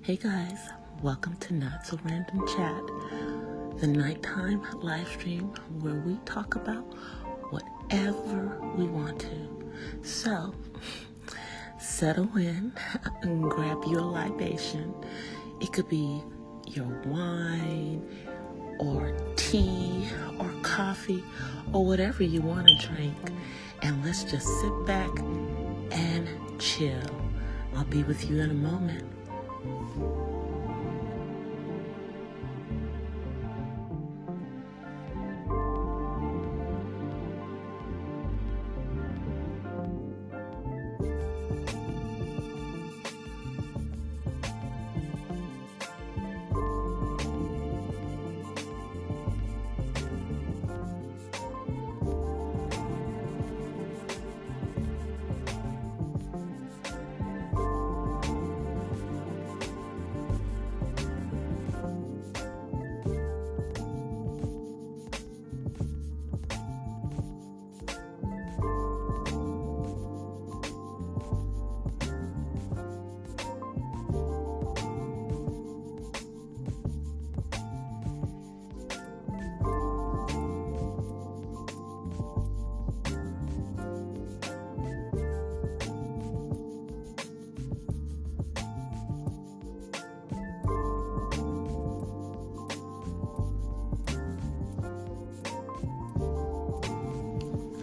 Hey guys, welcome to Not So Random Chat, the nighttime live stream where we talk about whatever we want to. So, settle in and grab your libation. It could be your wine or tea or coffee or whatever you want to drink. And let's just sit back and chill. I'll be with you in a moment.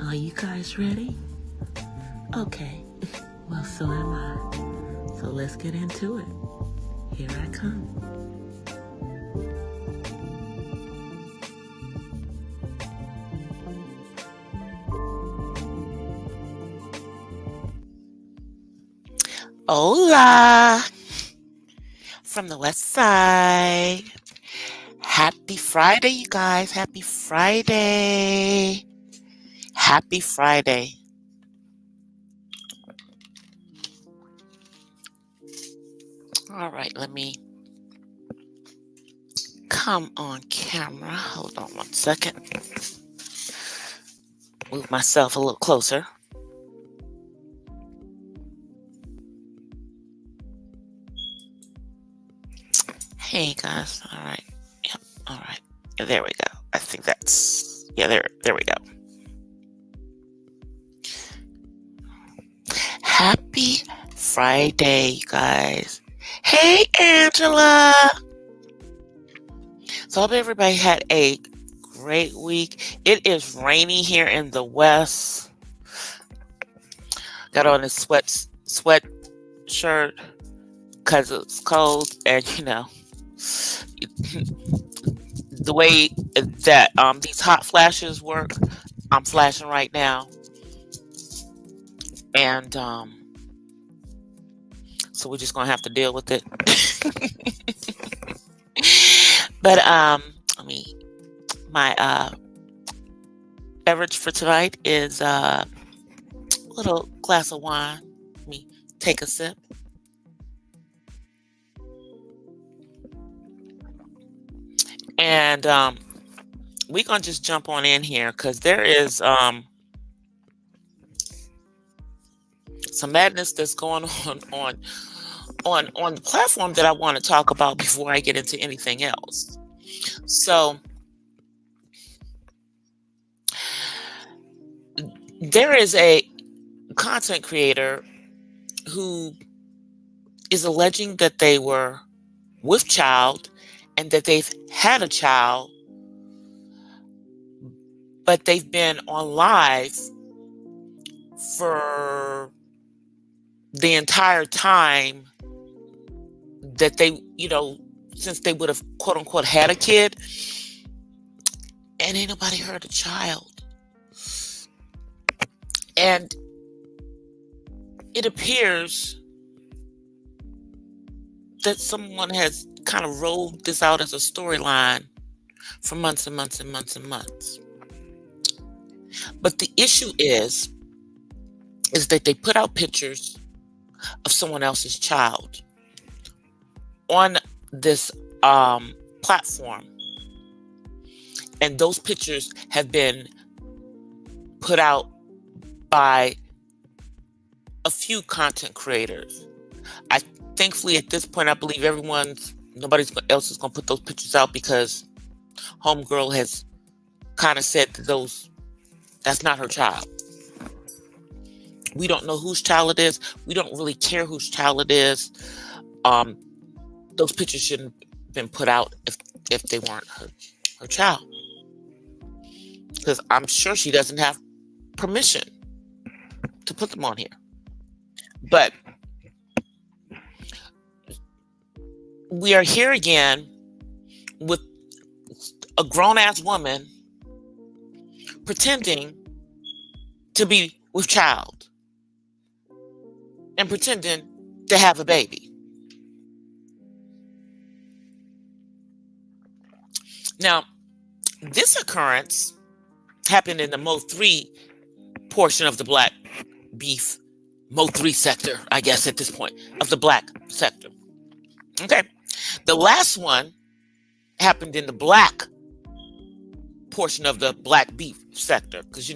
Are you guys ready? Okay, well, so am I. So let's get into it. Here I come. Hola! From the west side. Happy Friday, you guys. Happy Friday. Happy Friday. All right, let me come on camera. Hold on one second. Move myself a little closer. Hey guys. All right. Yep. All right. There we go. I think that's there we go. Happy Friday, you guys. Hey Angela. So I hope everybody had a great week. It is rainy here in the west. Got on a sweat shirt because it's cold, and the way that these hot flashes work, I'm flashing right now, and so we're just gonna have to deal with it. But my beverage for tonight is a little glass of wine. Let me take a sip. And we're gonna just jump on in here because there is some madness that's going on the platform that I want to talk about before I get into anything else. So there is a content creator who is alleging that they were with child and that they've had a child, but they've been on live for the entire time that they, since they would have quote unquote had a kid, and ain't nobody heard a child. And it appears that someone has kind of rolled this out as a storyline for months and months and months and months. But the issue is that they put out pictures of someone else's child on this platform. And those pictures have been put out by a few content creators. Thankfully, at this point, I believe nobody else is going to put those pictures out because homegirl has kind of said that that's not her child. We don't know whose child it is. We don't really care whose child it is. Those pictures shouldn't have been put out if they weren't her child. Because I'm sure she doesn't have permission to put them on here. But we are here again with a grown-ass woman pretending to be with child and pretending to have a baby. Now, this occurrence happened in the Mo 3 portion of the black beef, Mo 3 sector, I guess at this point, of the black sector. Okay. The last one happened in the black portion of the black beef sector because,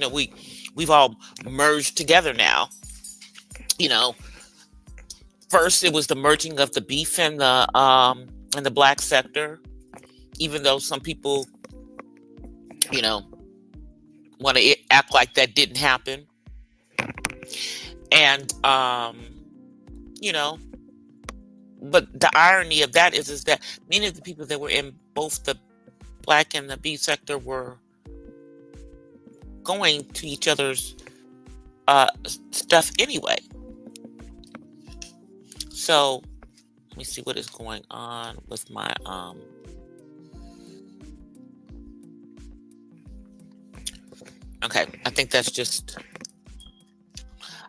we've all merged together now. First it was the merging of the beef and the black sector, even though some people, want to act like that didn't happen. And, but the irony of that is that many of the people that were in both the black and the beef sector were going to each other's stuff anyway. So let me see what is going on with my okay, I think that's just,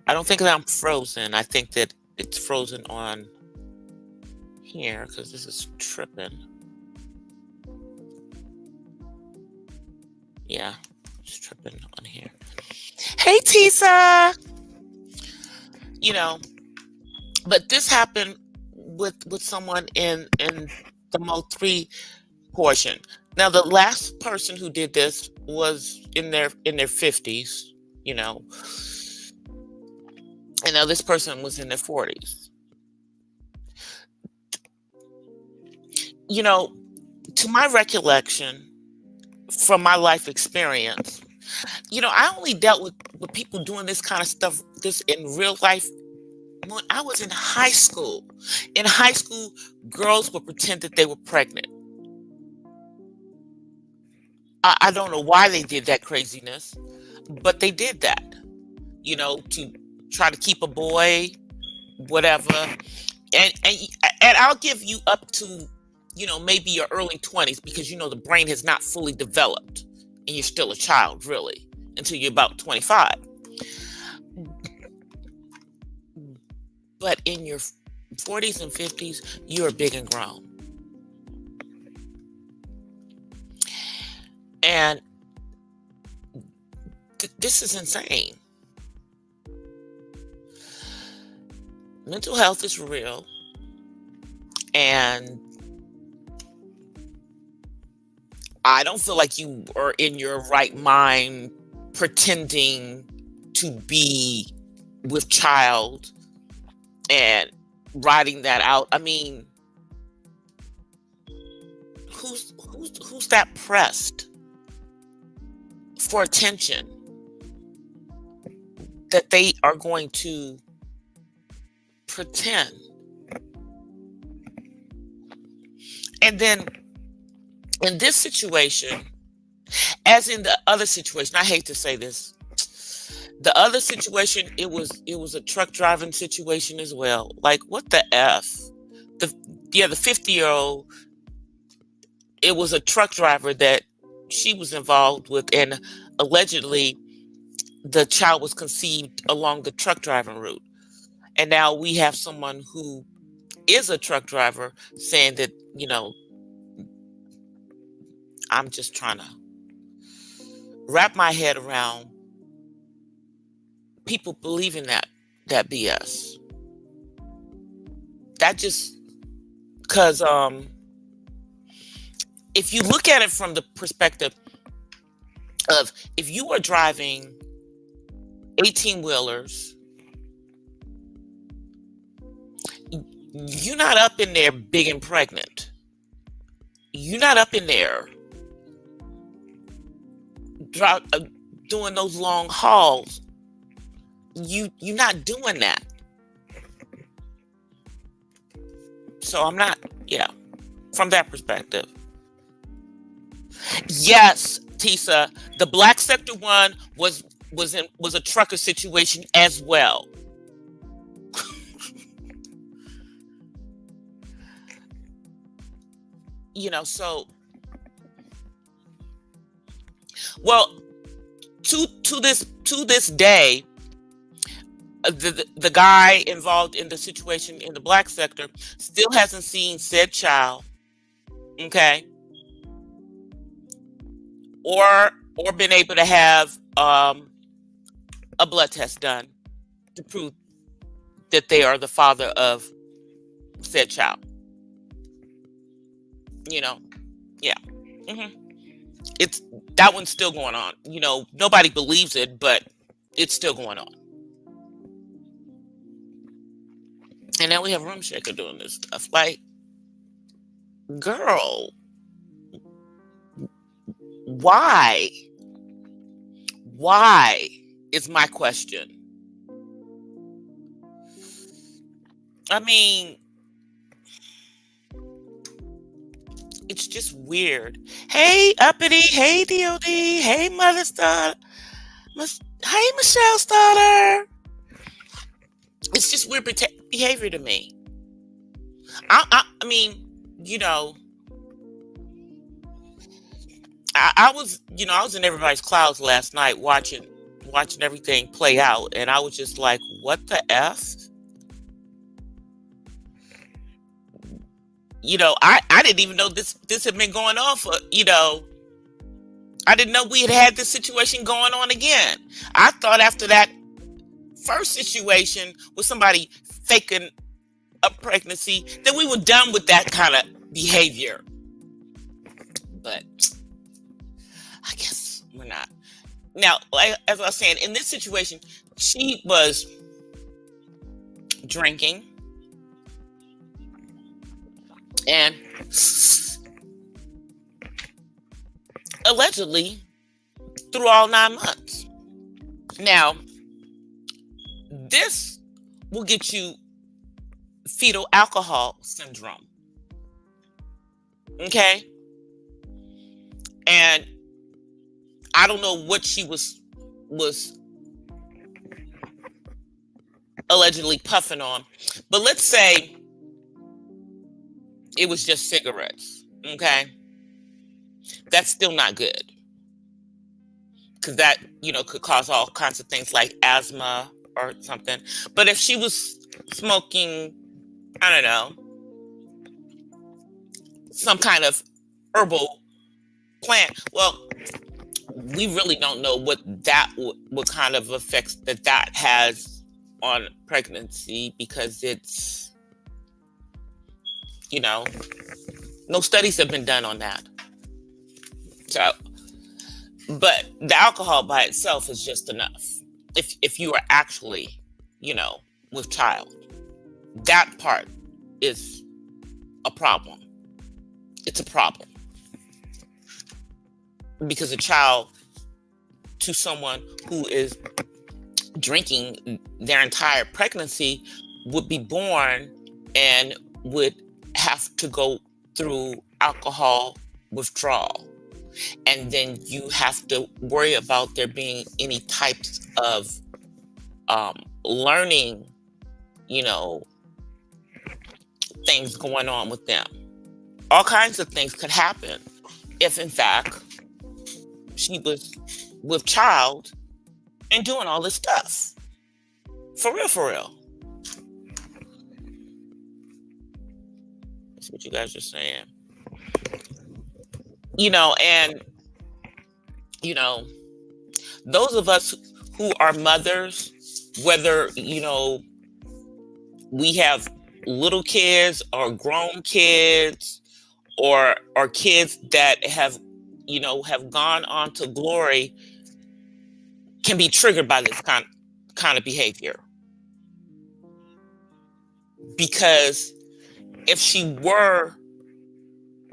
I don't think that I'm frozen. I think that it's frozen on here because this is tripping. Yeah, it's tripping on here. Hey, Tisa! But this happened with someone in the Mo 3 portion. Now, the last person who did this was in their 50s, and now this person was in their 40s. To my recollection, from my life experience, I only dealt with people doing this kind of stuff, this in real life, when I was in high school. In high school, girls would pretend that they were pregnant. I don't know why they did that craziness, but they did that, to try to keep a boy, whatever. And I'll give you up to, maybe your early 20s because, the brain has not fully developed and you're still a child, really, until you're about 25. But in your 40s and 50s, you're big and grown. And this is insane. Mental health is real. And I don't feel like you are in your right mind pretending to be with child and writing that out. I mean, who's that pressed for attention that they are going to pretend? And then in this situation, as in the other situation, I hate to say this, the other situation, it was a truck driving situation as well. Like, what the F? The 50-year-old, it was a truck driver that she was involved with, and allegedly the child was conceived along the truck driving route. And now we have someone who is a truck driver saying that, I'm just trying to wrap my head around people believing that BS. That just, because if you look at it from the perspective of, if you are driving 18-wheelers, You're not up in there big and pregnant. You're not up in there dro- uh, doing those long hauls. You're not doing that. So I'm not. Yeah, from that perspective. Yes, Tisa, the black sector one was a trucker situation as well. So well, to this day, the guy involved in the situation in the black sector still hasn't seen said child, okay, or been able to have a blood test done to prove that they are the father of said child. You know, yeah. hmm It's that one's still going on. Nobody believes it, but it's still going on. And now we have Room Shaker doing this stuff. Like, girl, why? Why is my question. I mean, it's just weird. Hey, Uppity. Hey, DOD. Hey, Mother Star. Hey, Michelle Starter. It's just weird behavior to me. I mean, you know, I was in everybody's clouds last night watching everything play out, and I was just like, what the F? I didn't even know this had been going on for, I didn't know we had this situation going on again. I thought after that first situation with somebody faking a pregnancy that we were done with that kind of behavior. But I guess we're not. Now, like, as I was saying, in this situation, she was drinking and allegedly through all 9 months. Now, this will get you fetal alcohol syndrome. Okay? And I don't know what she was allegedly puffing on, but let's say it was just cigarettes. Okay? That's still not good. Because that, could cause all kinds of things like asthma or something. But if she was smoking, I don't know, some kind of herbal plant, well, we really don't know what kind of effects that has on pregnancy, because it's, no studies have been done on that. So, but the alcohol by itself is just enough. If you are actually, with child, that part is a problem. It's a problem. Because a child to someone who is drinking their entire pregnancy would be born and would have to go through alcohol withdrawal. And then you have to worry about there being any types of learning, things going on with them. All kinds of things could happen if, in fact, she was with child and doing all this stuff. For real, for real. That's what you guys are saying. And, those of us who are mothers, whether, we have little kids or grown kids or kids that have gone on to glory, can be triggered by this kind of behavior. Because if she were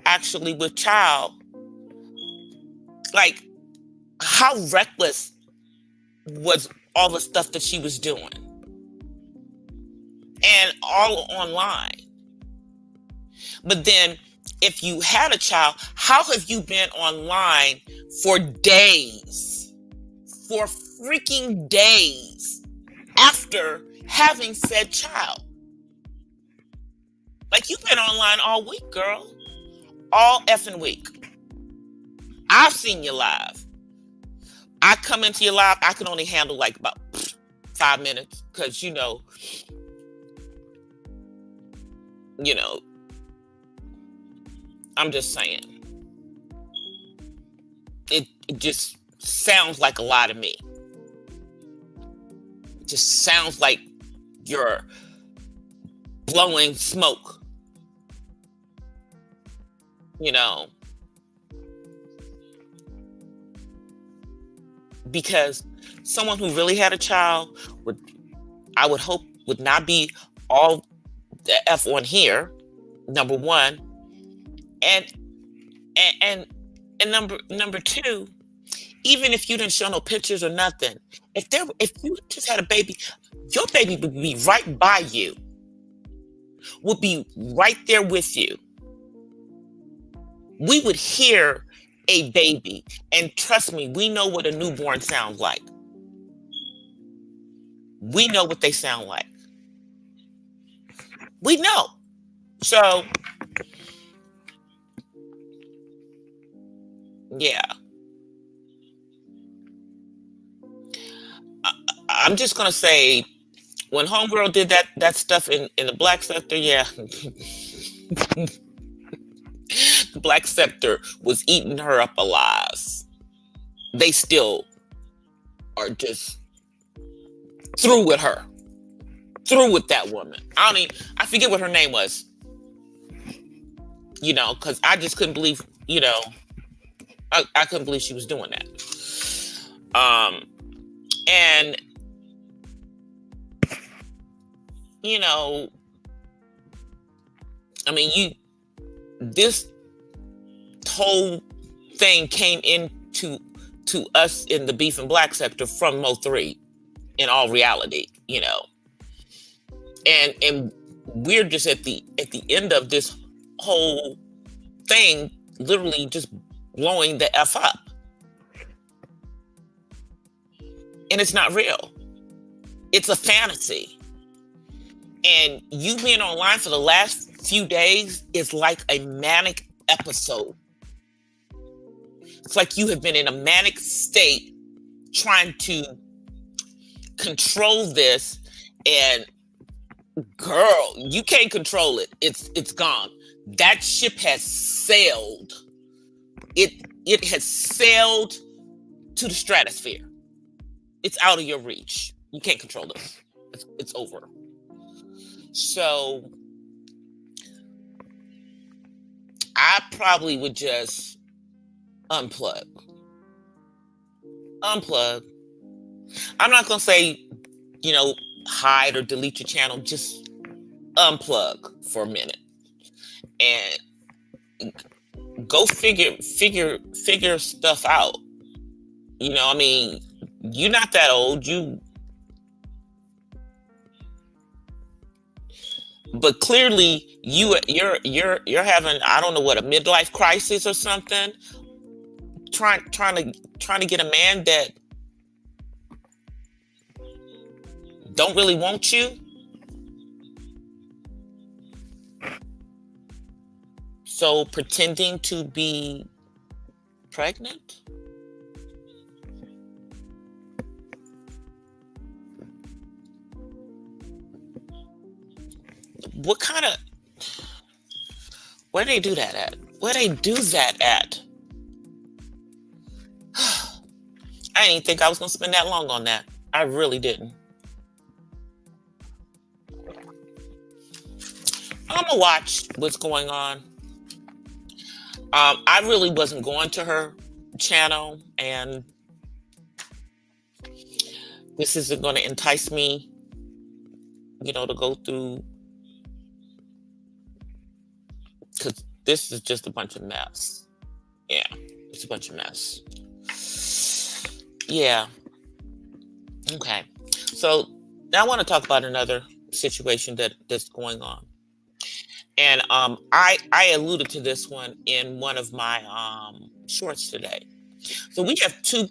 actually with child, like, how reckless was all the stuff that she was doing, and all online. But then if you had a child, how have you been online for days, for freaking days after having said child? Like, you've been online all week, girl. All effing week. I've seen you live. I come into your live, I can only handle like about 5 minutes because, I'm just saying. It just sounds like a lot of me. It just sounds like you're blowing smoke. Because someone who really had a child I would hope would not be all the F on here, number one. And number two, even if you didn't show no pictures or nothing, if you just had a baby, your baby would be right by you, would be right there with you. We would hear a baby, and trust me, we know what a newborn sounds like. We know what they sound like. We know. So, yeah. I'm just going to say, when homegirl did that stuff in the black sector, yeah. The black sector was eating her up alive. They still are just through with her. Through with that woman. I forget what her name was. Because I just couldn't believe, I couldn't believe she was doing that. And, this whole thing came into us in the beef and black sector from Mo3, in all reality, and we're just at the end of this whole thing, literally just blowing the F up. And it's not real. It's a fantasy. And you being online for the last few days is like a manic episode. It's like you have been in a manic state trying to control this, and girl, you can't control it. It's gone. That ship has sailed. It has sailed to the stratosphere. It's out of your reach. You can't control this. It's over. So I probably would just unplug. I'm not going to say, hide or delete your channel. Just unplug for a minute and go figure stuff out. You're not that old. But clearly you're having, I don't know what, a midlife crisis or something. Trying to get a man that don't really want you. So pretending to be pregnant. What kind of, where do they do that at? Where they do that at? I didn't think I was going to spend that long on that. I really didn't. I'm going to watch what's going on. I really wasn't going to her channel, and this isn't going to entice me, to go through because this is just a bunch of mess. Yeah, it's a bunch of mess. Yeah. Okay. So now I want to talk about another situation that's going on. And I alluded to this one in one of my shorts today. So we have two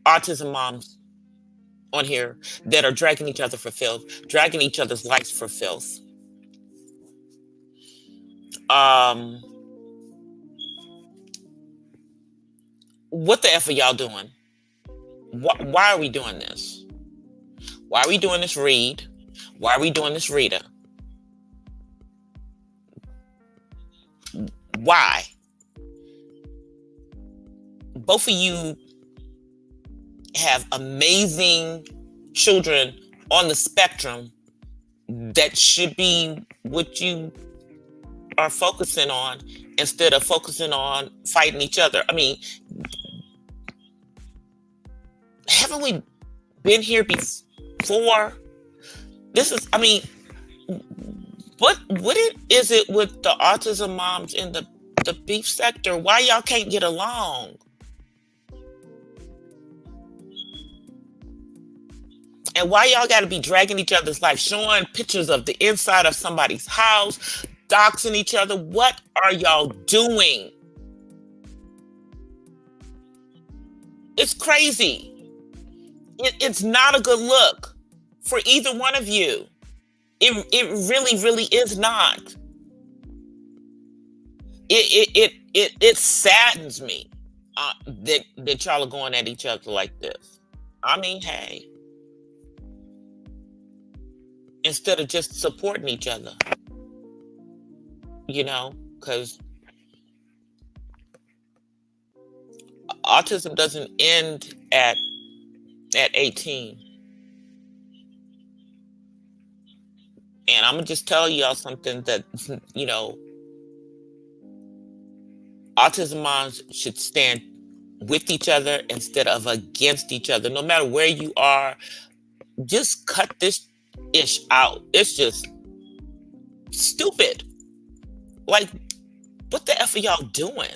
autism moms on here that are dragging each other for filth, dragging each other's lives for filth. Um, what the F are y'all doing? Why are we doing this? Why are we doing this, Reed? Why are we doing this, Rita? Why? Both of you have amazing children on the spectrum that should be what you are focusing on instead of focusing on fighting each other. I mean, haven't we been here before? This is, I mean, what is it with the autism moms in the beef sector? Why y'all can't get along? And why y'all got to be dragging each other's life, showing pictures of the inside of somebody's house, doxing each other? What are y'all doing? It's crazy. It's not a good look for either one of you. It really, really is not. It saddens me that y'all are going at each other like this. I mean, hey, instead of just supporting each other, because autism doesn't end at 18. And I'm gonna just tell y'all something that autism moms should stand with each other instead of against each other. No matter where you are, just cut this ish out. It's just stupid. Like, what the F are y'all doing?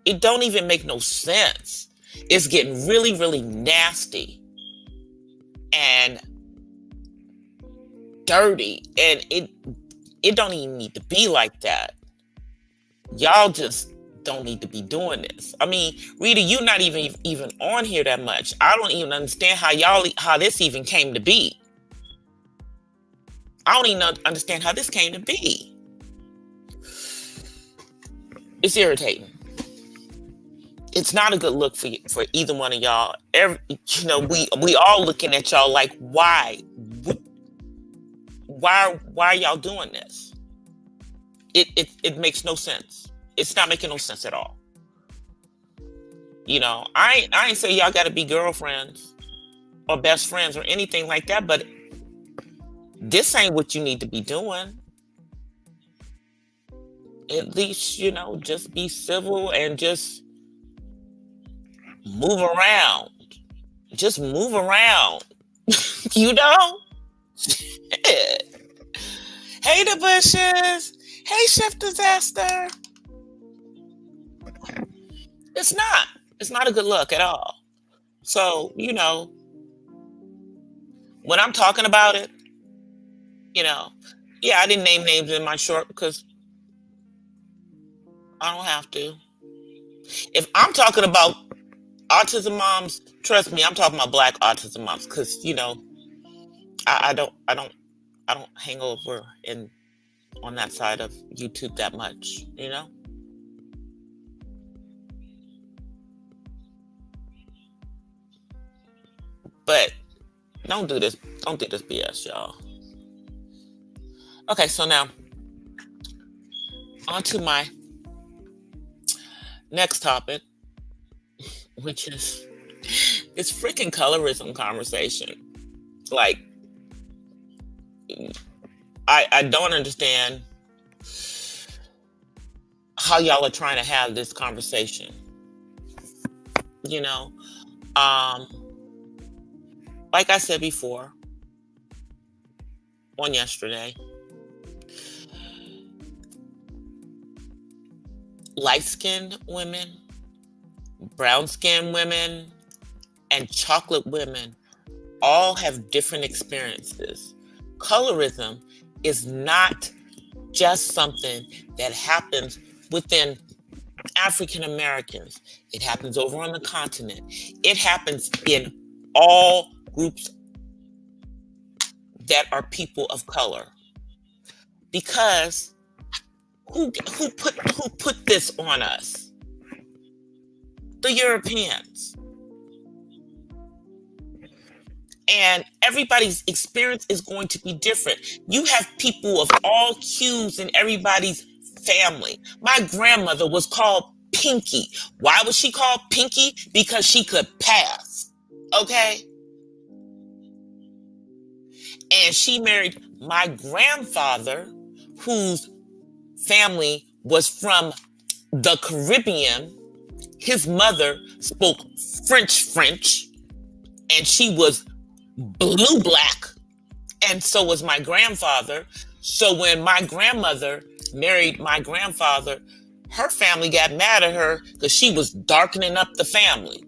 It don't even make no sense. It's getting really, really nasty and dirty, and it don't even need to be like that. Y'all just don't need to be doing this. I mean, Rita, you're not even on here that much. I don't even understand how this even came to be. I don't even understand how this came to be. It's irritating. It's not a good look for either one of y'all. We all looking at y'all like, why are y'all doing this? It makes no sense. It's not making no sense at all. I ain't say y'all got to be girlfriends or best friends or anything like that, but this ain't what you need to be doing. At least, just be civil and just move around. Just move around. Hey, the Bushes. Hey, Chef Disaster. It's not a good look at all. So, when I'm talking about it, yeah, I didn't name names in my short because I don't have to. If I'm talking about autism moms, trust me, I'm talking about Black autism moms because, I don't hang over on that side of YouTube that much, But don't do this BS, y'all. Okay, so now on to my next topic, which is this freaking colorism conversation. Like, I don't understand how y'all are trying to have this conversation. Like I said before on yesterday, light-skinned women, brown-skinned women, and chocolate women all have different experiences. Colorism is not just something that happens within African Americans. It happens over on the continent. It happens in all groups that are people of color. Because who put this on us? The Europeans. And everybody's experience is going to be different. You have people of all hues in everybody's family. My grandmother was called Pinky. Why was she called Pinky? Because she could pass. Okay? And she married my grandfather, whose family was from the Caribbean. His mother spoke French, and she was blue black, and so was my grandfather. So when my grandmother married my grandfather, her family got mad at her because she was darkening up the family.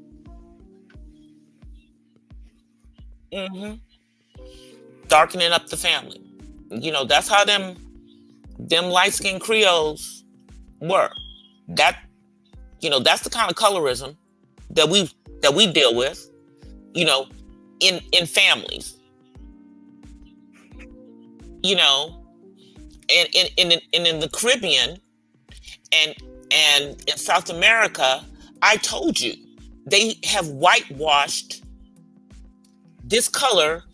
Darkening up the family. You know, that's how them light-skinned Creoles were. That, you know, that's the kind of colorism that we deal with, you know, in families. You know, and in the Caribbean and in South America, I told you, they have whitewashed this color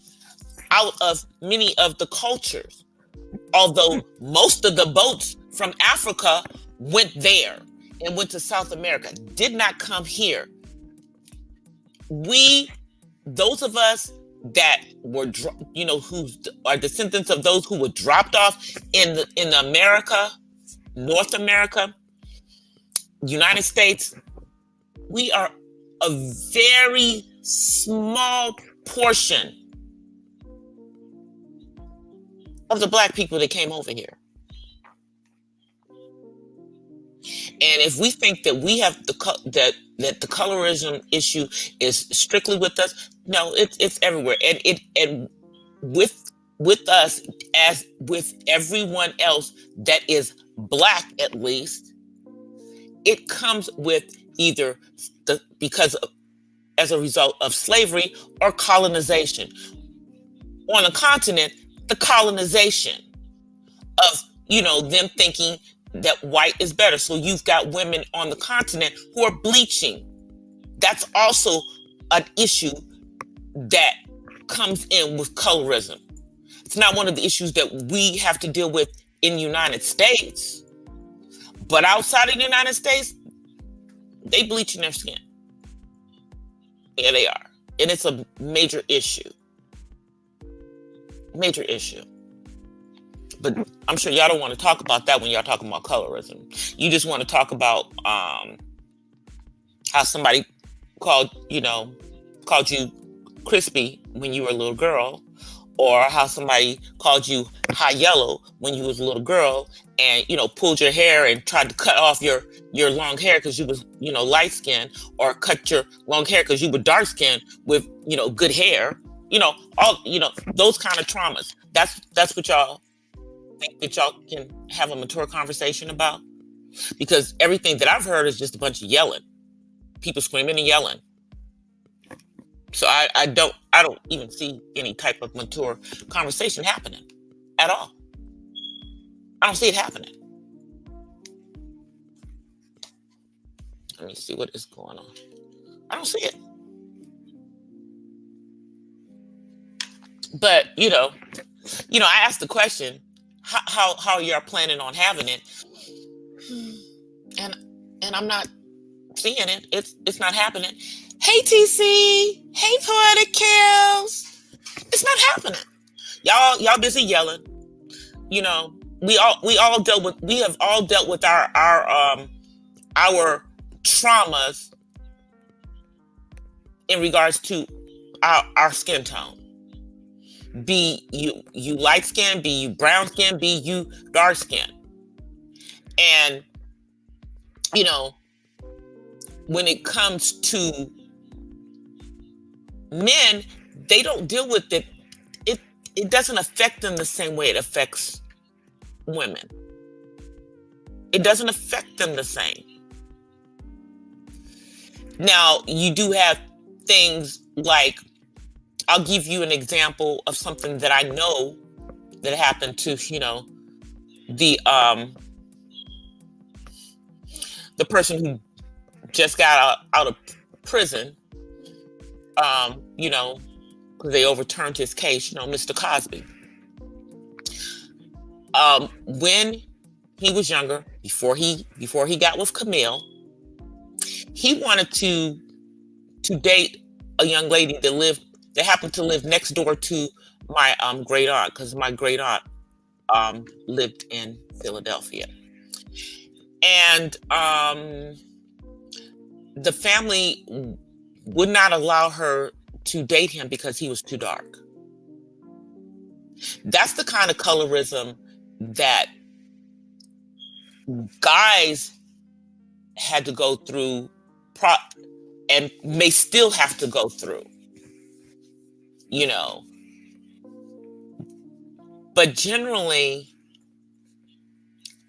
out of many of the cultures. Although most of the boats from Africa went there and went to South America, did not come here. Those of us that were, you know, who are descendants of those who were dropped off in America, North America, United States, we are a very small portion of the black people that came over here. And if we think that we have that the colorism issue is strictly with us, no, it's everywhere. And with us, as with everyone else that is black, at least, it comes with either as a result of slavery or colonization. On the continent, the colonization of, you know, them thinking that white is better. So you've got women on the continent who are bleaching. That's also an issue that comes in with colorism. It's not one of the issues that we have to deal with in the United States, but outside of the United States, they bleaching their skin. Yeah, they are. And it's a major issue. Major issue. But I'm sure y'all don't want to talk about that when y'all talking about colorism. You just want to talk about how somebody called you crispy when you were a little girl, or how somebody called you high yellow when you was a little girl, and, you know, pulled your hair and tried to cut off your long hair because you was, you know, light skinned, or cut your long hair because you were dark skinned with, you know, good hair. You know, all, you know, those kind of traumas. That's what y'all think that y'all can have a mature conversation about? Because everything that I've heard is just a bunch of yelling, people screaming and yelling. So I don't even see any type of mature conversation happening at all. I don't see it happening. Let me see what is going on. I don't see it. But you know, I asked the question, how you're planning on having it, and I'm not seeing it. It's not happening. Hey TC, hey Poetic Kills. It's not happening. Y'all busy yelling. You know, we have all dealt with our traumas in regards to our skin tone. Be you light skin, be you brown skin, be you dark skin. And you know, when it comes to men, they don't deal with it. It it doesn't affect them the same way it affects women. It doesn't affect them the same. Now, you do have things like, I'll give you an example of something that I know that happened to, the person who just got out of prison, because they overturned his case, Mr. Cosby. When he was younger, before he got with Camille, he wanted to date a young lady that happened to live next door to my great aunt, because my great aunt lived in Philadelphia. And the family would not allow her to date him because he was too dark. That's the kind of colorism that guys had to go through and may still have to go through, But generally,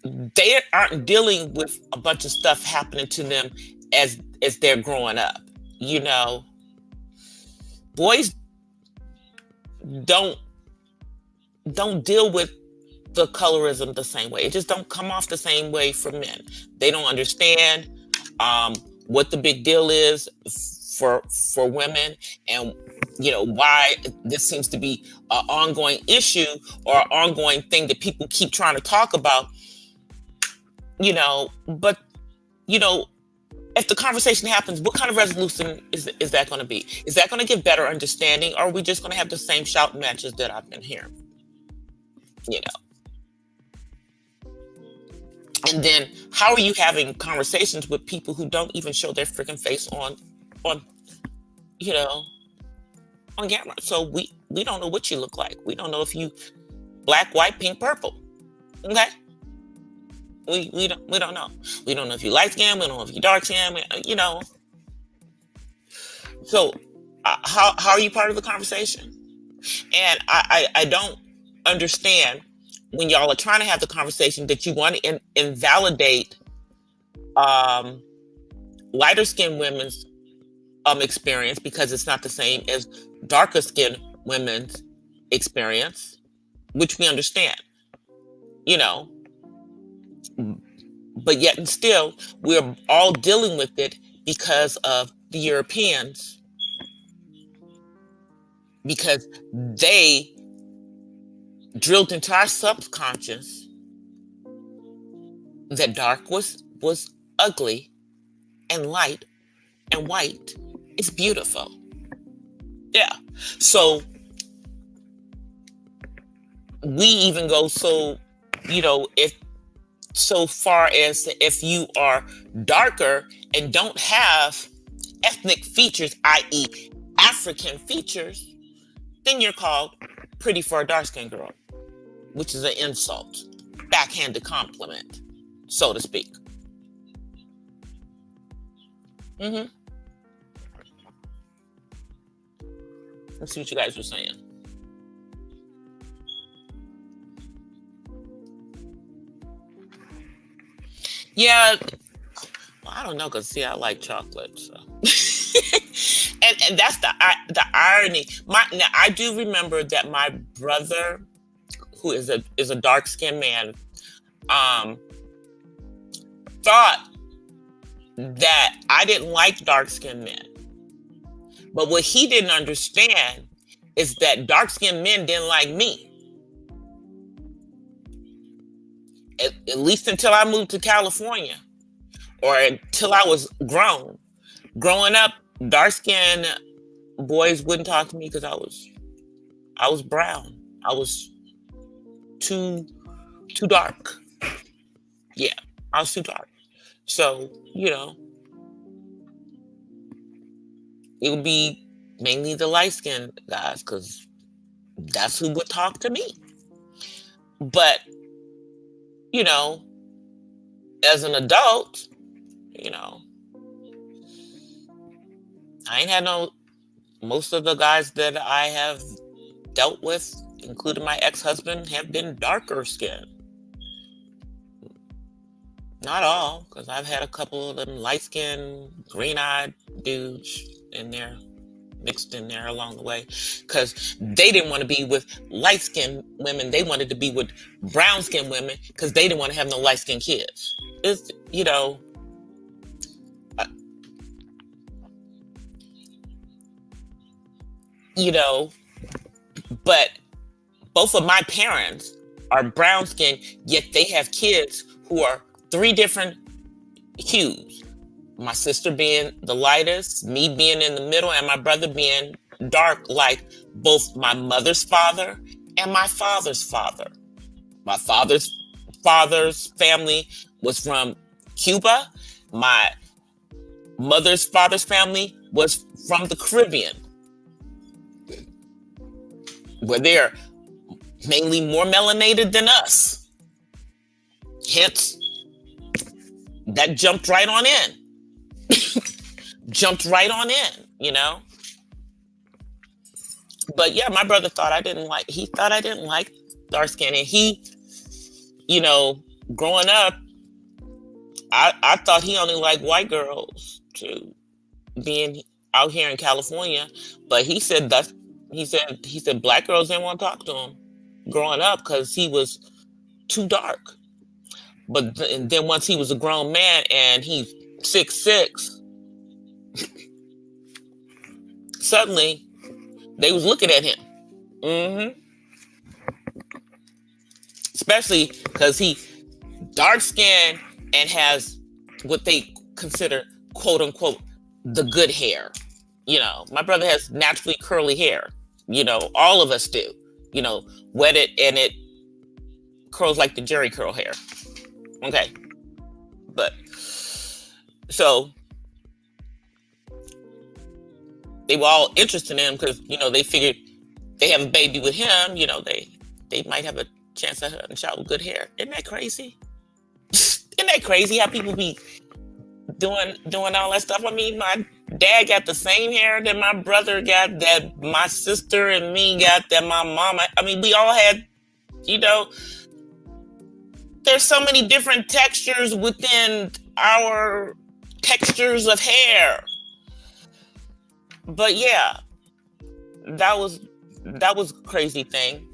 they aren't dealing with a bunch of stuff happening to them as they're growing up. Boys don't deal with the colorism the same way. It just don't come off the same way for men. They don't understand what the big deal is for women, and why this seems to be an ongoing issue or an ongoing thing that people keep trying to talk about. But if the conversation happens, what kind of resolution is that going to be? Is that going to give better understanding, or are we just going to have the same shouting matches that I've been hearing? And then how are you having conversations with people who don't even show their freaking face on camera? So we don't know what you look like. We don't know if you black, white, pink, purple. Okay? We don't know. We don't know if you light skin. We don't know if you dark skin. So how are you part of the conversation? And I don't understand when y'all are trying to have the conversation that you want to invalidate lighter skinned women's experience because it's not the same as darker skinned women's experience, which we understand, but yet and still we're all dealing with it because of the Europeans, because they drilled into our subconscious that dark was ugly and light and white is beautiful. Yeah. So we even go if so far as if you are darker and don't have ethnic features, i.e. African features, then you're called pretty for a dark-skinned girl, which is an insult, backhanded compliment, so to speak. Let's see what you guys were saying. Yeah, well, I don't know, because see, I like chocolate, so. and that's the irony. Now, I do remember that my brother, who is a dark-skinned man, thought that I didn't like dark-skinned men. But what he didn't understand is that dark-skinned men didn't like me. At least until I moved to California, or until I was grown. Growing up, dark-skinned boys wouldn't talk to me because I was brown. I was too dark. Yeah, I was too dark. So, it would be mainly the light-skinned guys because that's who would talk to me. But, as an adult, You know, I ain't had no. Most of the guys that I have dealt with, including my ex-husband, have been darker skinned. Not all, because I've had a couple of them light-skinned, green-eyed dudes in there, mixed in there along the way, because they didn't want to be with light-skinned women. They wanted to be with brown-skinned women because they didn't want to have no light-skinned kids. It's, uh, you know, but both of my parents are brown skinned, yet they have kids who are three different hues. My sister being the lightest, me being in the middle, and my brother being dark, like both my mother's father and my father's father. My father's family was from Cuba. My mother's father's family was from the Caribbean, where they're mainly more melanated than us. Hence, that jumped right on in. Jumped right on in. But yeah, my brother thought I didn't like dark skin. And he, growing up, I thought he only liked white girls too, being out here in California. But he said he said black girls didn't want to talk to him growing up because he was too dark. But then once he was a grown man and he's 6'6", suddenly they was looking at him. Especially because he dark skinned and has what they consider, quote unquote, the good hair. My brother has naturally curly hair. All of us do. Wet it and it curls like the Jerry curl hair. Okay. But so they were all interested in him because, they figured they have a baby with him, they might have a chance of having a child with good hair. Isn't that crazy? Isn't that crazy how people be doing all that stuff? I mean, my dad got the same hair that my brother got, that my sister and me got, that my mama. I mean, we all had, there's so many different textures within our textures of hair. But yeah, that was a crazy thing.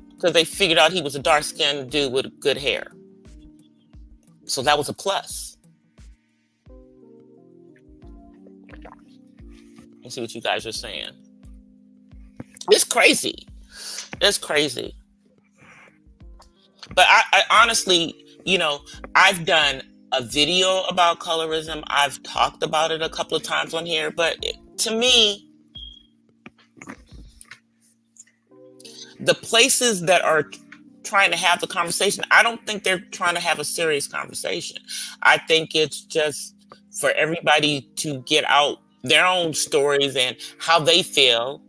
Because they figured out he was a dark-skinned dude with good hair. So that was a plus. Let's see what you guys are saying. It's crazy. It's crazy. But I honestly, I've done a video about colorism. I've talked about it a couple of times on here. But to me, the places that are trying to have the conversation, I don't think they're trying to have a serious conversation. I think it's just for everybody to get out their own stories and how they feel.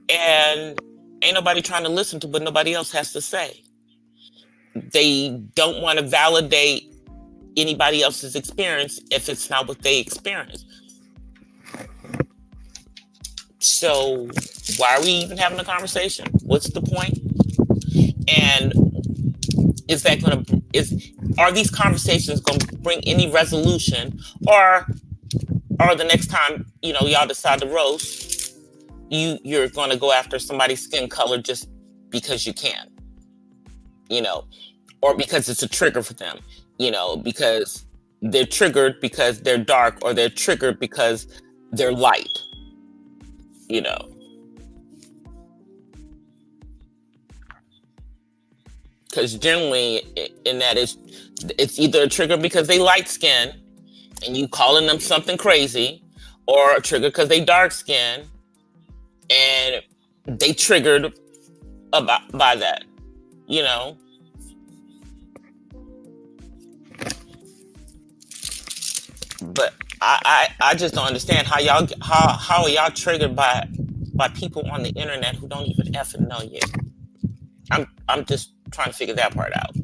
And ain't nobody trying to listen to what nobody else has to say. They don't want to validate anybody else's experience if it's not what they experienced. So why are we even having a conversation? What's the point? And are these conversations going to bring any resolution, or the next time, y'all decide to roast, you're going to go after somebody's skin color just because you can, or because it's a trigger for them, because they're triggered because they're dark, or they're triggered because they're light. Because generally in that it's either a trigger because they light skin and you calling them something crazy, or a trigger because they dark skin and they triggered by that, But I just don't understand how are y'all triggered by people on the internet who don't even effing know you. I'm just trying to figure that part out.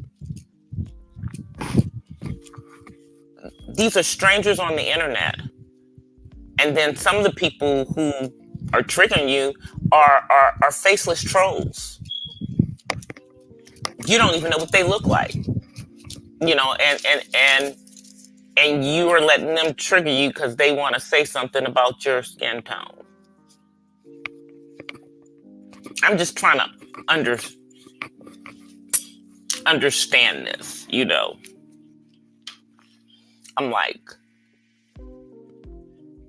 these are strangers on the internet. And then some of the people who are triggering you are faceless trolls. You don't even know what they look like, and you are letting them trigger you because they want to say something about your skin tone. I'm just trying to understand this, I'm like,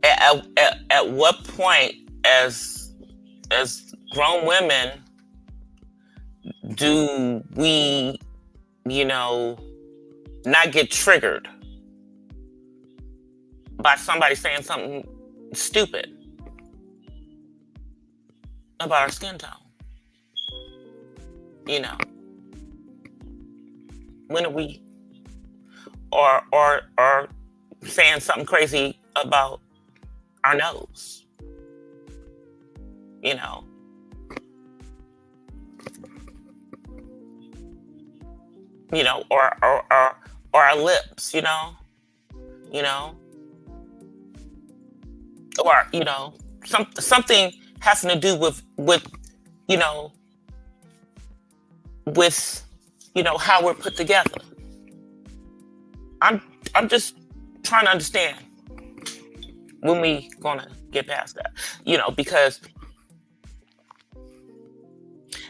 at what point as grown women do we, not get triggered by somebody saying something stupid about our skin tone? When are we, or saying something crazy about our nose? Or our lips, or something having to do with how we're put together. I'm just trying to understand when we gonna get past that, because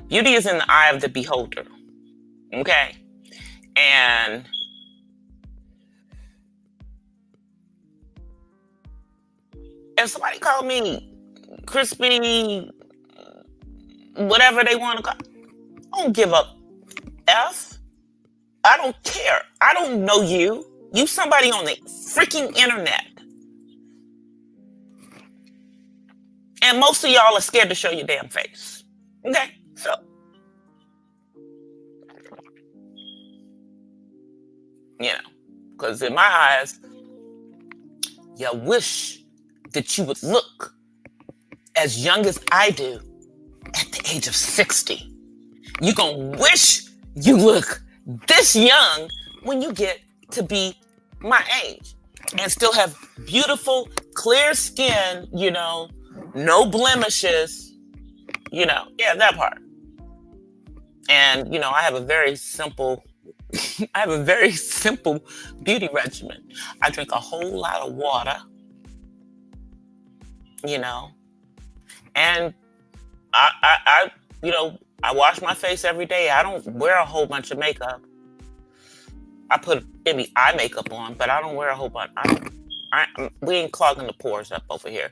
beauty is in the eye of the beholder. Okay. And if somebody called me crispy, whatever they want to call, I don't give a F. I don't care. I don't know you. You somebody on the freaking internet. And most of y'all are scared to show your damn face. Okay? So, because in my eyes, you wish that you would look as young as I do at the age of 60. You're going to wish you look this young when you get to be my age and still have beautiful, clear skin, no blemishes, that part. And, I have a very simple beauty regimen. I drink a whole lot of water, and I wash my face every day. I don't wear a whole bunch of makeup. I put maybe eye makeup on, but I don't wear a whole bunch. We ain't clogging the pores up over here.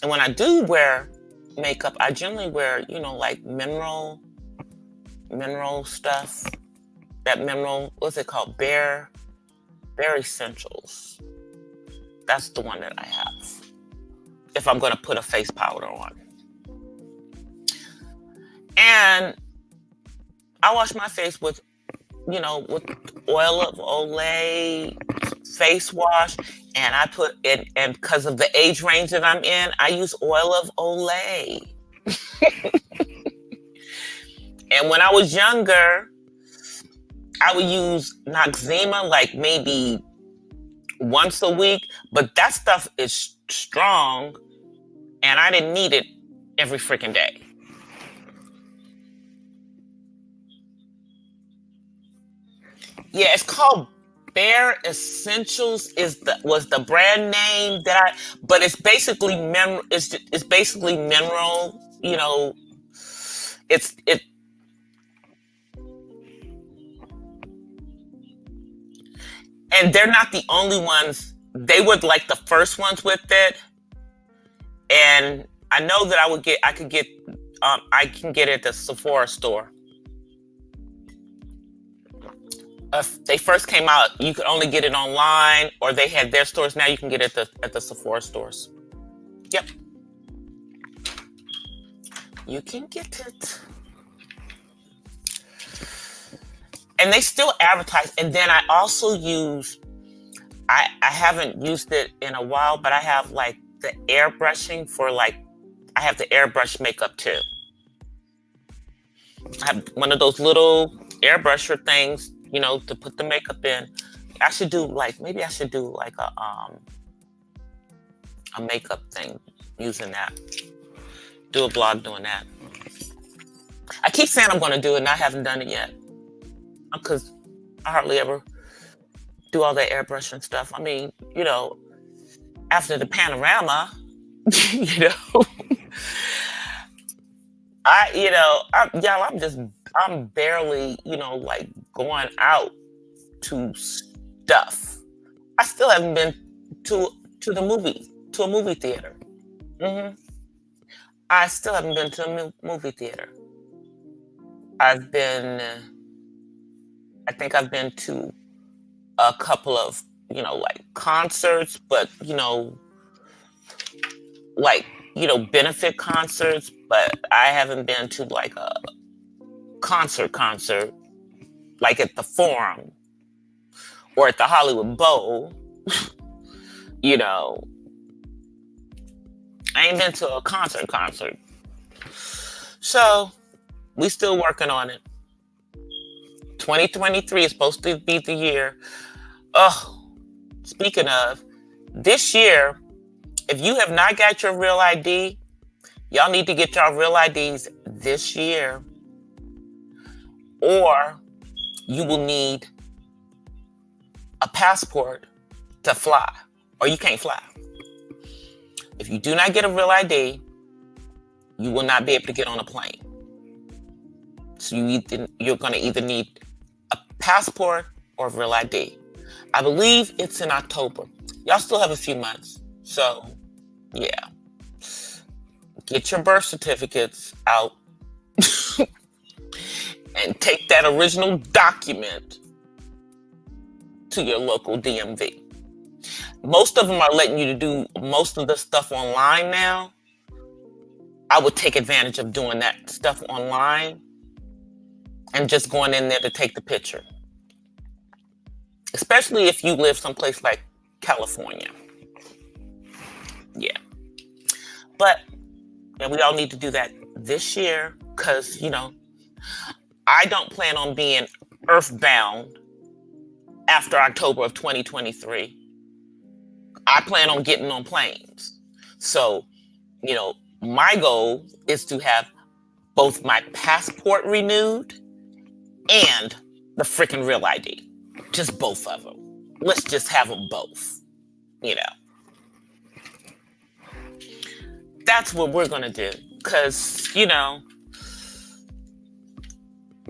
And when I do wear makeup, I generally wear, like mineral stuff. That mineral, what's it called? Bare Essentials. That's the one that I have if I'm going to put a face powder on. And I wash my face with oil of Olay face wash, and I put it, and because of the age range that I'm in, I use oil of Olay. And when I was younger, I would use Noxzema like maybe once a week, but that stuff is strong, and I didn't need it every freaking day. Yeah, it's called Bare Essentials was the brand name but it's basically it's basically mineral, and they're not the only ones. They were like the first ones with it. And I know that I can get it at the Sephora store. They first came out, you could only get it online, or they had their stores. Now you can get it at the Sephora stores. Yep. You can get it. And they still advertise. And then I also use, I haven't used it in a while, but I have like the airbrushing for I have the airbrush makeup too. I have one of those little airbrusher things, to put the makeup in. I should do like, maybe I should do like a makeup thing using that. Do a blog doing that. I keep saying I'm going to do it and I haven't done it yet. Because I hardly ever do all that airbrushing stuff. I mean, after the panorama, y'all, I'm barely, like going out to stuff. I still haven't been to a movie theater. I still haven't been to a movie theater. I think I've been to a couple of, like concerts, but, like, benefit concerts, but I haven't been to like a concert, like at the Forum or at the Hollywood Bowl. I ain't been to a concert. So we still working on it. 2023 is supposed to be the year. Oh, speaking of, this year, if you have not got your real ID, y'all need to get your real IDs this year, or you will need a passport to fly, or you can't fly. If you do not get a real ID, you will not be able to get on a plane. So you're going to either need a passport or a real ID. I believe it's in October. Y'all still have a few months. So, yeah. Get your birth certificates out and take that original document to your local DMV. Most of them are letting you to do most of the stuff online now. I would take advantage of doing that stuff online and just going in there to take the picture. Especially if you live someplace like California. Yeah. But we all need to do that this year because, I don't plan on being earthbound after October of 2023. I plan on getting on planes. So, my goal is to have both my passport renewed and the freaking real ID. Just both of them. Let's just have them both. That's what we're going to do. Because,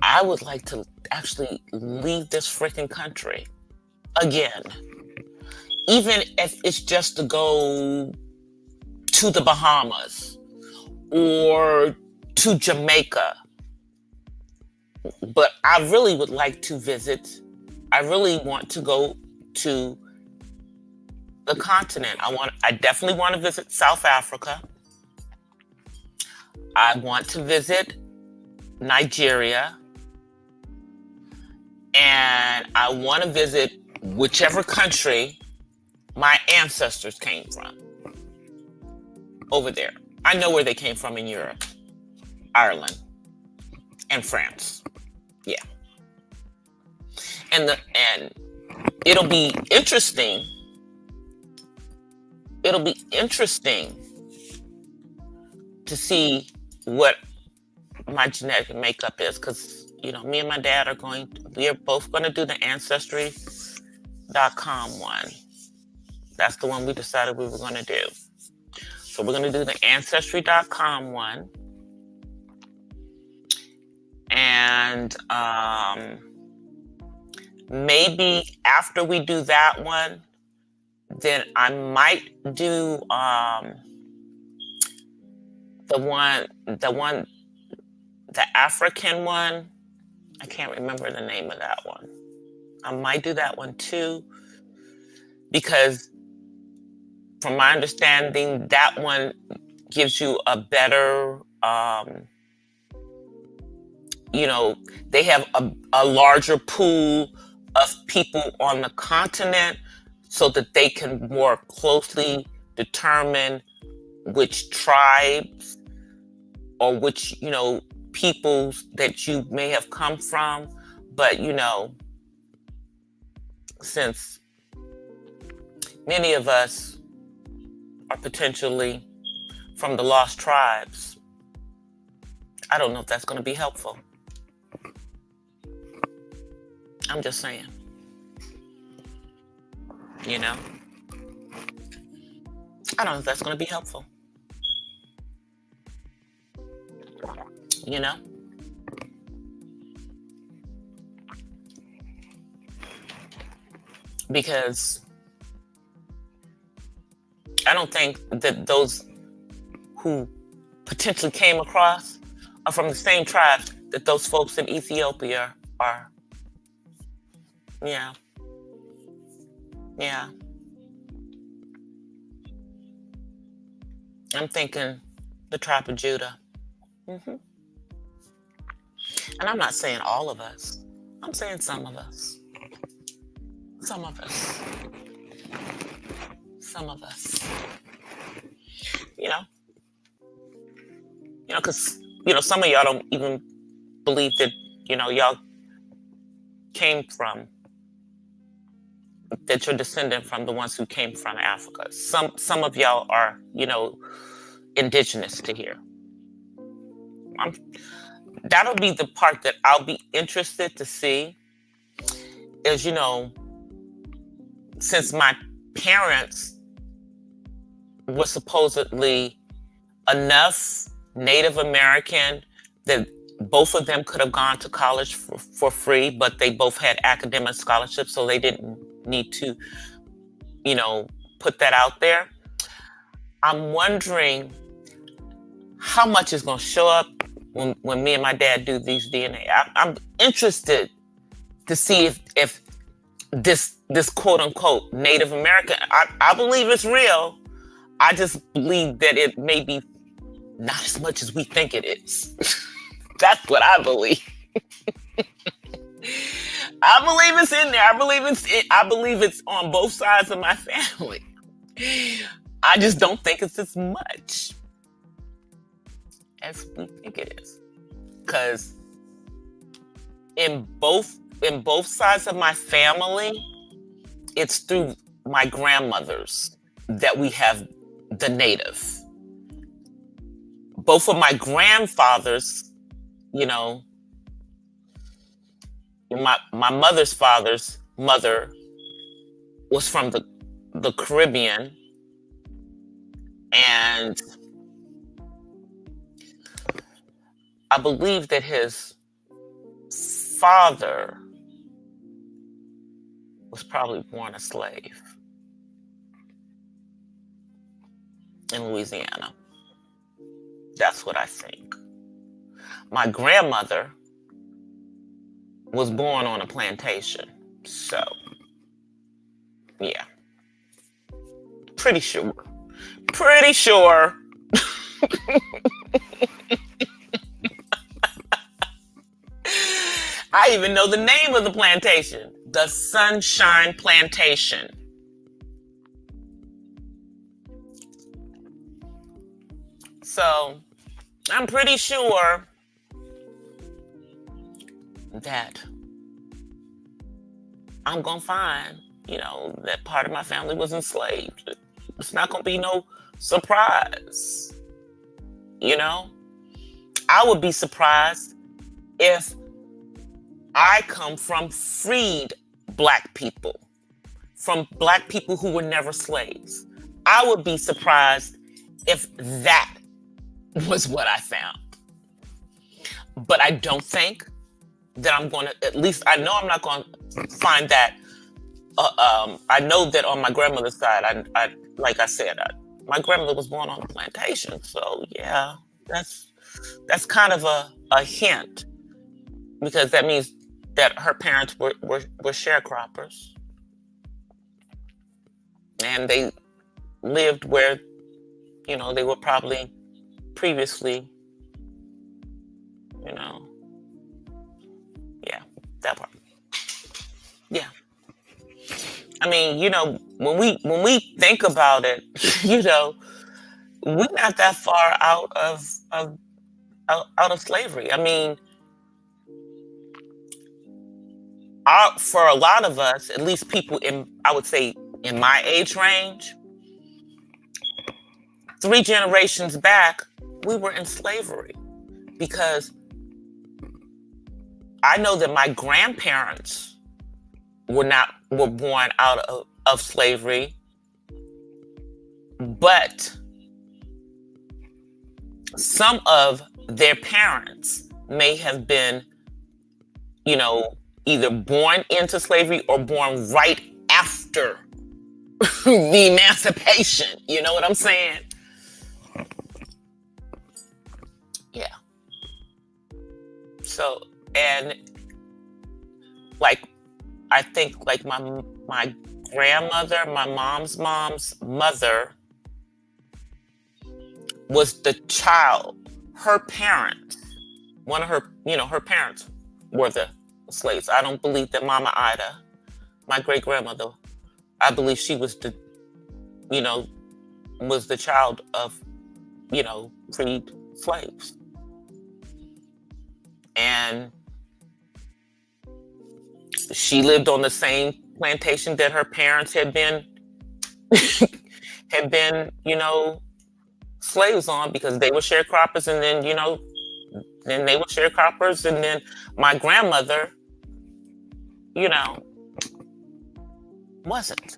I would like to actually leave this freaking country again. Even if it's just to go to the Bahamas or to Jamaica. But I really would like to visit. I really want to go to the continent. I definitely want to visit South Africa. I want to visit Nigeria. And I want to visit whichever country my ancestors came from. Over there. I know where they came from in Europe. Ireland. And France. Yeah. And it'll be interesting. It'll be interesting to see what my genetic makeup is, because me and my dad we are both going to do the ancestry.com one. That's the one we decided we were going to do. So we're going to do the ancestry.com one. And maybe after we do that one, then I might do the African one. I can't remember the name of that one. I might do that one too, because from my understanding, that one gives you a better, they have a larger pool of people on the continent so that they can more closely determine which tribes or which, peoples that you may have come from. But, since many of us are potentially from the lost tribes, I don't know if that's going to be helpful. I'm just saying. You know? I don't know if that's going to be helpful. You know? Because I don't think that those who potentially came across are from the same tribes that those folks in Ethiopia are. Yeah. Yeah. I'm thinking the tribe of Judah. And I'm not saying all of us. I'm saying some of us. Some of us. Some of us. You know, because, some of y'all don't even believe that, y'all came from, that you're descendant from the ones who came from Africa. Some of y'all are, indigenous to here. That'll be the part that I'll be interested to see is, since my parents were supposedly enough Native American that both of them could have gone to college for free, but they both had academic scholarships, so they didn't need to, put that out there. I'm wondering how much is going to show up when me and my dad do these DNA. I'm interested to see if this quote unquote Native American, I believe it's real. I just believe that it may be not as much as we think it is. That's what I believe. I believe it's in there. I believe it's on both sides of my family. I just don't think it's as much as we think it is. Because in both sides of my family, it's through my grandmothers that we have the native. Both of my grandfathers, my mother's father's mother was from the Caribbean, and I believe that his father was probably born a slave in Louisiana. That's what I think. My grandmother was born on a plantation. So, yeah. Pretty sure. I even know the name of the plantation. The Sunshine Plantation. So, I'm pretty sure that I'm going to find, that part of my family was enslaved. It's not going to be no surprise. I would be surprised if I come from freed Black people, from Black people who were never slaves. I would be surprised if that was what I found. But I don't think that I'm going to, at least I know I'm not going to find that. I know that on my grandmother's side, I like I said, my grandmother was born on a plantation. So yeah, that's kind of a hint, because that means that her parents were sharecroppers, and they lived where, they were probably previously, yeah, that part. Yeah. I mean, when we think about it, we're not that far out of slavery. I mean, for a lot of us, at least people I would say in my age range, 3 generations back, we were in slavery, because I know that my grandparents were born out of slavery, but some of their parents may have been, either born into slavery or born right after the emancipation. You know what I'm saying? Yeah. So, and like, I think like my grandmother, my mom's mother, was the child. Her parents, one of her, her parents were the slaves. I don't believe that Mama Ida, my great grandmother, I believe she was the, was the child of, freed slaves. And she lived on the same plantation that her parents had been, slaves on, because they were sharecroppers, and then they were sharecroppers, and then my grandmother, wasn't.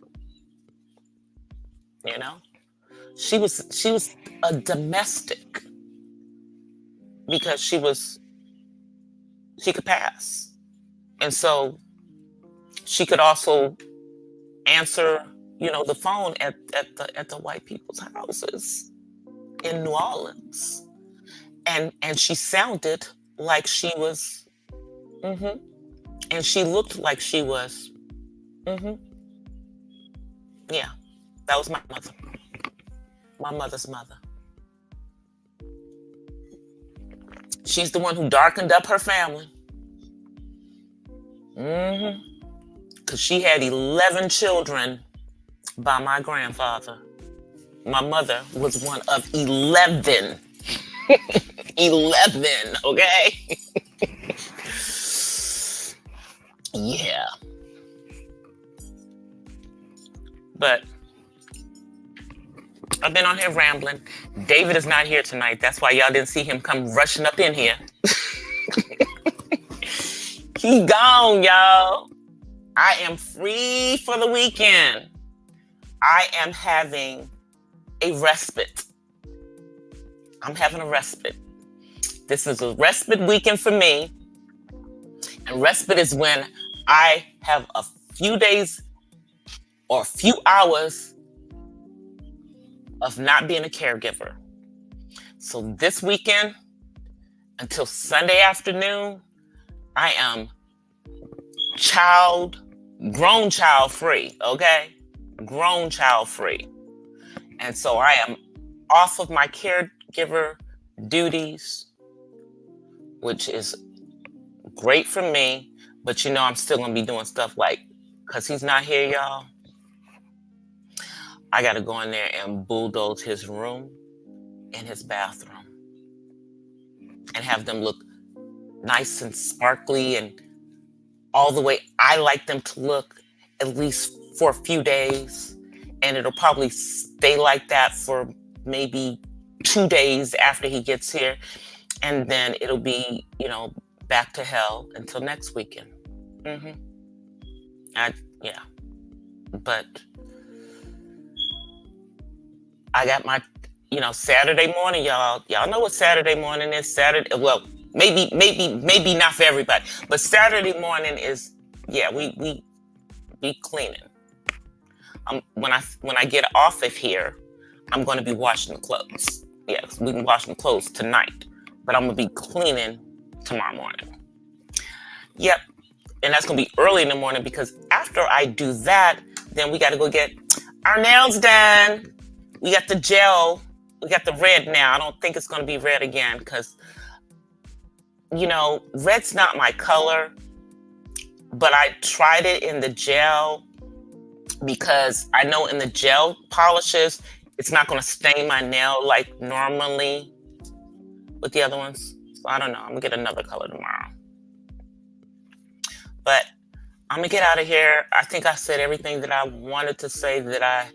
She was a domestic because she could pass, and so she could also answer, the phone at the white people's houses in New Orleans, and she sounded like she was, and she looked like she was, yeah, that was my mother, my mother's mother. She's the one who darkened up her family, because she had 11 children by my grandfather. My mother was one of 11. 11, okay? Yeah. But I've been on here rambling. David is not here tonight. That's why y'all didn't see him come rushing up in here. He gone, y'all. I am free for the weekend. I am having a respite. I'm having a respite. This is a respite weekend for me. And respite is when I have a few days or a few hours of not being a caregiver. So this weekend until Sunday afternoon, I am grown child free, okay? Grown child free. And so I am off of my caregiver duties, which is great for me, but I'm still gonna be doing stuff like, because he's not here, y'all, I gotta go in there and bulldoze his room and his bathroom and have them look nice and sparkly and all the way I like them to look, at least for a few days. And it'll probably stay like that for maybe 2 days after he gets here. And then it'll be, back to hell until next weekend. Yeah. But I got my, Saturday morning, y'all. Y'all know what Saturday morning is. Well, maybe not for everybody, but Saturday morning is, we be cleaning. When I get off of here, I'm going to be washing the clothes. Yes, we can wash the clothes tonight, but I'm going to be cleaning tomorrow morning. Yep. And that's going to be early in the morning, because after I do that, then we got to go get our nails done. We got the gel. We got the red now. I don't think it's going to be red again, because, red's not my color. But I tried it in the gel, because I know in the gel polishes, it's not going to stain my nail like normally with the other ones. So I don't know. I'm going to get another color tomorrow. But I'm gonna get out of here. I think I said everything that I wanted to say that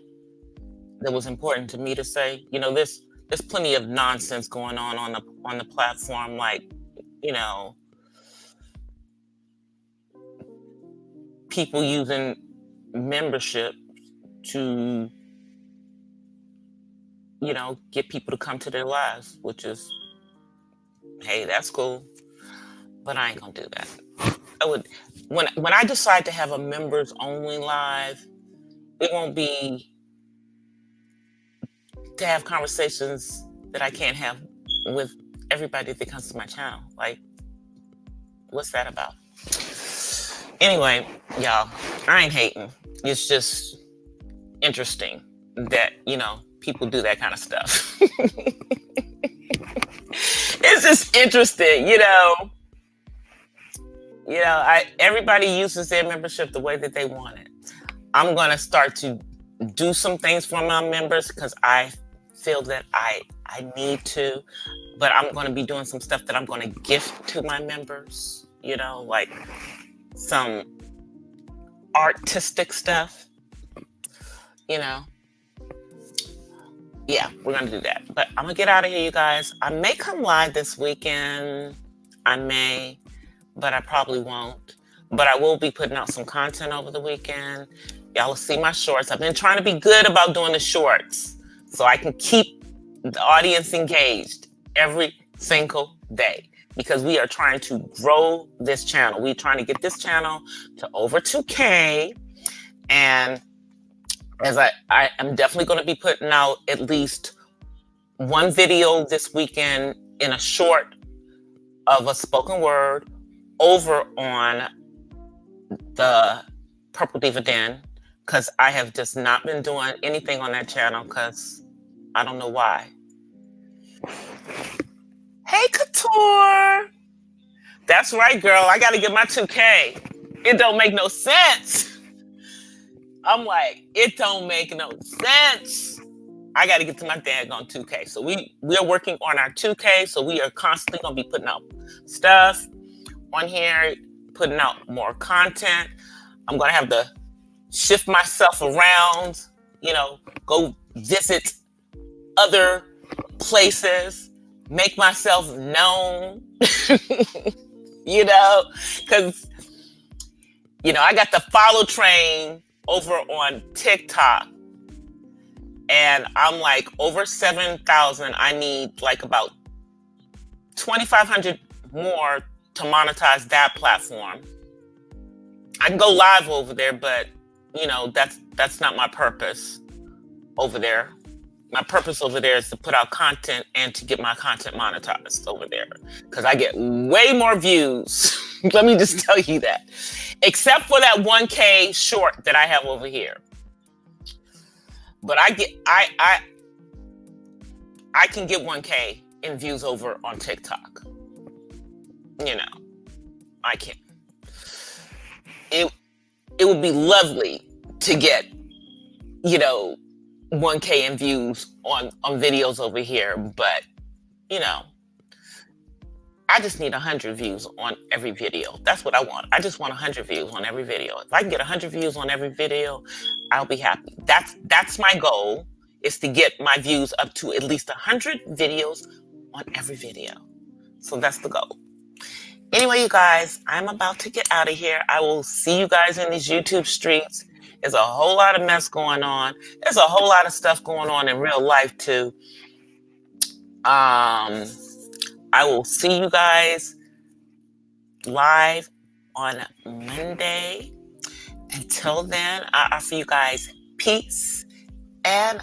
was important to me to say. There's plenty of nonsense going on the platform, like, you know, people using membership to, get people to come to their lives, which is, hey, that's cool, but I ain't gonna do that. I would when I decide to have a members only live, it won't be to have conversations that I can't have with everybody that comes to my channel. Like, what's that about? Anyway, y'all, I ain't hating. It's just interesting that, people do that kind of stuff. It's just interesting, everybody uses their membership the way that they want it. I'm going to start to do some things for my members because I feel that I need to, but I'm going to be doing some stuff that I'm going to gift to my members, like some artistic stuff, Yeah, we're going to do that. But I'm going to get out of here, you guys. I may come live this weekend. I may, but I probably won't. But I will be putting out some content over the weekend. Y'all will see my shorts. I've been trying to be good about doing the shorts so I can keep the audience engaged every single day because we are trying to grow this channel. We're trying to get this channel to over 2K. And as I am definitely going to be putting out at least one video this weekend in a short of a spoken word over on the Purple Diva Den because I have just not been doing anything on that channel because I don't know why. Hey, Couture. That's right, girl. I got to get my 2K. It don't make no sense. I'm like, it don't make no sense. I got to get to my daggone 2K. So we are working on our 2K. So we are constantly going to be putting out stuff on here, putting out more content. I'm going to have to shift myself around, go visit other places, make myself known, because, I got the follow train over on TikTok and I'm like over 7,000. I need like about 2,500 more to monetize that platform. I can go live over there, but that's not my purpose over there. My purpose over there is to put out content and to get my content monetized over there because I get way more views. Let me just tell you that. Except for that 1K short that I have over here. But I can get 1K in views over on TikTok. I can. It would be lovely to get, 1K in views on videos over here, but I just need 100 views on every video. That's what I want. I just want 100 views on every video. If I can get 100 views on every video, I'll be happy. That's my goal, is to get my views up to at least 100 videos on every video. So that's the goal. Anyway, you guys, I'm about to get out of here. I will see you guys in these YouTube streets. There's a whole lot of mess going on. There's a whole lot of stuff going on in real life too. I will see you guys live on Monday. Until then, I offer you guys peace and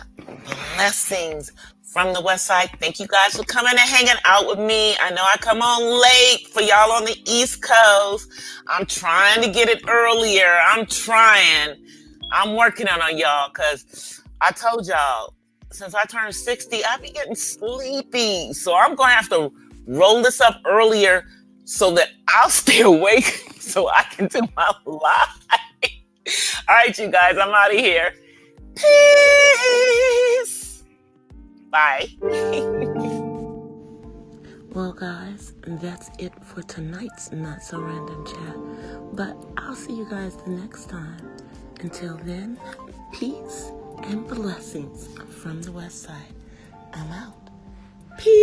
blessings from the West Side. Thank you guys for coming and hanging out with me. I know I come on late for y'all on the East Coast. I'm trying to get it earlier. I'm working on y'all because I told y'all, since I turned 60, I be getting sleepy. So I'm going to have to roll this up earlier so that I'll stay awake so I can do my live. All right, you guys, I'm out of here. Peace. Bye. Well, guys, that's it for tonight's Not So Random Chat. But I'll see you guys the next time. Until then, peace and blessings from the West Side. I'm out. Peace.